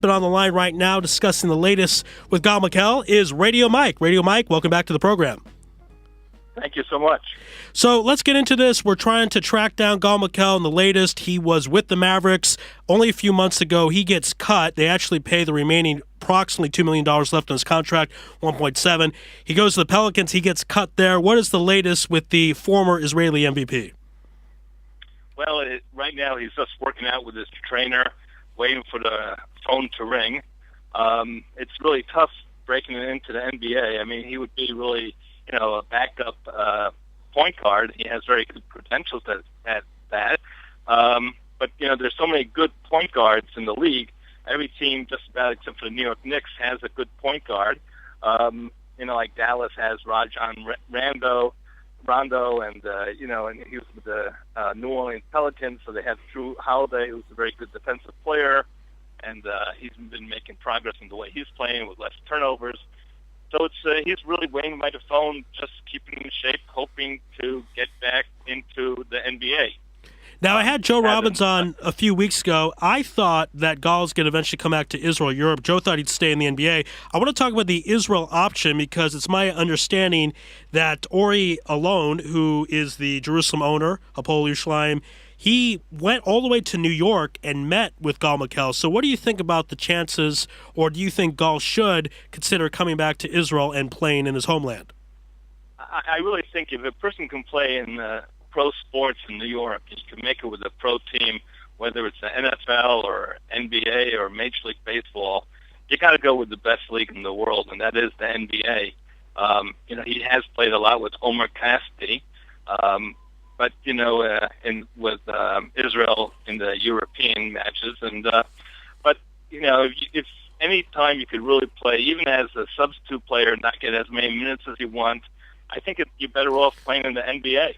But on the line right now discussing the latest with Gal Mekel is Radio Mike. Radio Mike, welcome back to the program. Thank you so much. So let's get into this. We're trying to track down Gal Mekel in the latest. He was with the Mavericks only a few months ago. He gets cut. They actually pay the remaining approximately $2 million left on his contract, 1.7. He goes to the Pelicans. He gets cut there. What is the latest with the former Israeli MVP? Well, right now he's just working out with his trainer, waiting for the phone to ring. It's really tough breaking it into the NBA. I mean, he would be really, a backup point guard. He has very good credentials at that. But, there's so many good point guards in the league. Every team, just about except for the New York Knicks, has a good point guard. Like Dallas has Rajon Rondo, and he was with the New Orleans Pelicans, so they had Drew Holiday, who's a very good defensive player, and he's been making progress in the way he's playing with less turnovers. So he's really waiting by the phone, just keeping in shape, hoping to get back into the NBA. Now, I had Joe Robbins on a few weeks ago. I thought that Gal's going to eventually come back to Israel, Europe. Joe thought he'd stay in the NBA. I want to talk about the Israel option because it's my understanding that Ori Alon, who is the Jerusalem owner, Hapoel Yerushalayim, he went all the way to New York and met with Gal Mekel. So what do you think about the chances, or do you think Gal should consider coming back to Israel and playing in his homeland? I really think if a person can play in pro sports in New York, you can make it with a pro team, whether it's the NFL or NBA or Major League Baseball, you got to go with the best league in the world, and that is the NBA. He has played a lot with Omer Cassidy, but with Israel in the European matches, if any time you could really play, even as a substitute player, not get as many minutes as you want, I think you're better off playing in the NBA.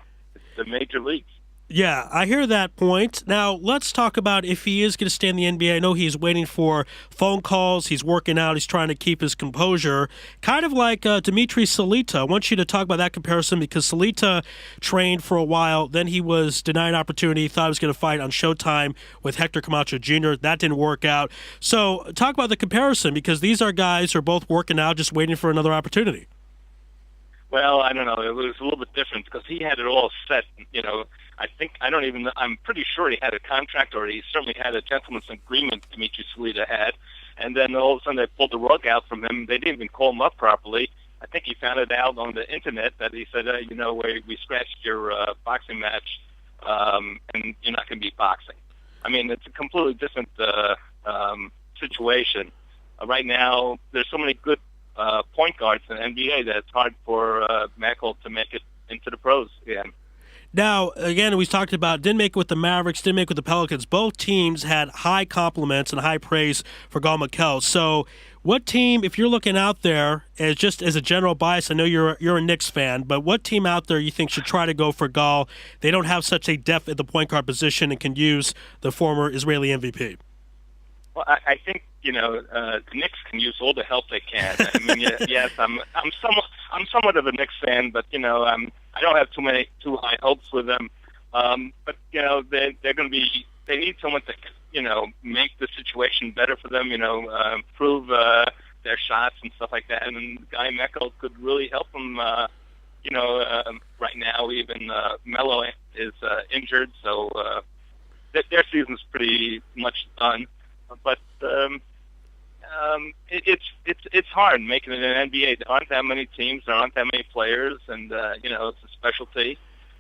The major leagues. Yeah, I hear that point. Now, let's talk about if he is going to stay in the NBA. I know he's waiting for phone calls. He's working out. He's trying to keep his composure. Kind of like Dimitri Salita. I want you to talk about that comparison because Salita trained for a while. Then he was denied an opportunity. Thought he was going to fight on Showtime with Hector Camacho Jr. That didn't work out. So talk about the comparison because these are guys who are both working out, just waiting for another opportunity. Well, I don't know. It was a little bit different because he had it all set. I'm pretty sure he had a contract, or he certainly had a gentleman's agreement Dimitri Salita had. And then all of a sudden they pulled the rug out from him. They didn't even call him up properly. I think he found it out on the internet that he said, we scratched your boxing match, and you're not going to be boxing. I mean, it's a completely different situation. Right now, there's so many good point guards in the NBA that it's hard for Mekel to make it into the pros again. Now, again, we talked about didn't make it with the Mavericks, didn't make it with the Pelicans. Both teams had high compliments and high praise for Gal Mekel. So what team, if you're looking out there, as a general bias, I know you're a Knicks fan, but what team out there you think should try to go for Gal? They don't have such a depth at the point guard position and can use the former Israeli MVP. Well, I think the Knicks can use all the help they can. I mean, yes, I'm somewhat of a Knicks fan, but I don't have too high hopes with them. But they're going to be. They need someone to make the situation better for them. Improve their shots and stuff like that. And Gal Mekel could really help them. Right now, even Melo is injured, so their season's pretty much done. But it's hard making it in the NBA. There aren't that many teams. There aren't that many players, and it's a specialty.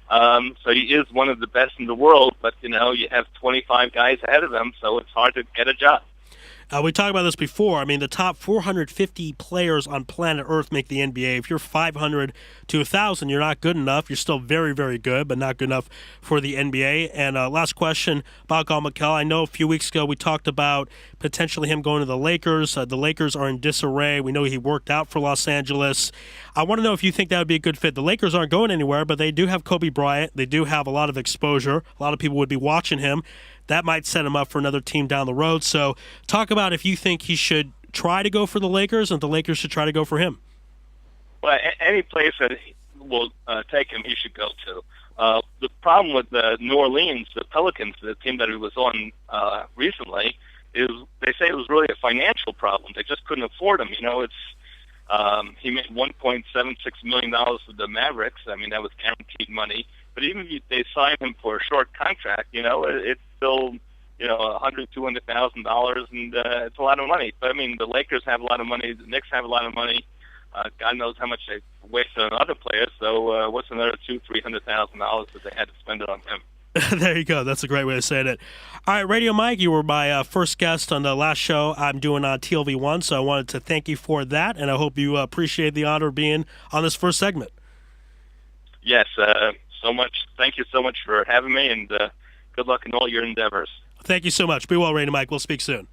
So he is one of the best in the world, but you have 25 guys ahead of him, so it's hard to get a job. We talked about this before. I mean, the top 450 players on planet Earth make the NBA. If you're 500 to 1,000, you're not good enough. You're still very, very good, but not good enough for the NBA. And last question about Gal Mekel. I know a few weeks ago we talked about potentially him going to the Lakers. The Lakers are in disarray. We know he worked out for Los Angeles. I want to know if you think that would be a good fit. The Lakers aren't going anywhere, but they do have Kobe Bryant. They do have a lot of exposure. A lot of people would be watching him. That might set him up for another team down the road. So talk about if you think he should try to go for the Lakers and the Lakers should try to go for him. Well, any place that will take him, he should go to. The problem with New Orleans, the Pelicans, the team that he was on recently, they say it was really a financial problem. They just couldn't afford him. He made $1.76 million with the Mavericks. I mean, that was guaranteed money. But even if they signed him for a short contract, it's still, $100,000, $200,000, and it's a lot of money. But I mean, the Lakers have a lot of money. The Knicks have a lot of money. God knows how much they wasted on other players. So what's another $200,000-$300,000 that they had to spend it on him? There you go. That's a great way of saying it. All right, Radio Mike, you were my first guest on the last show I'm doing on TLV1, so I wanted to thank you for that, and I hope you appreciate the honor of being on this first segment. Yes, so much. Thank you so much for having me, and good luck in all your endeavors. Thank you so much. Be well, Radio Mike. We'll speak soon.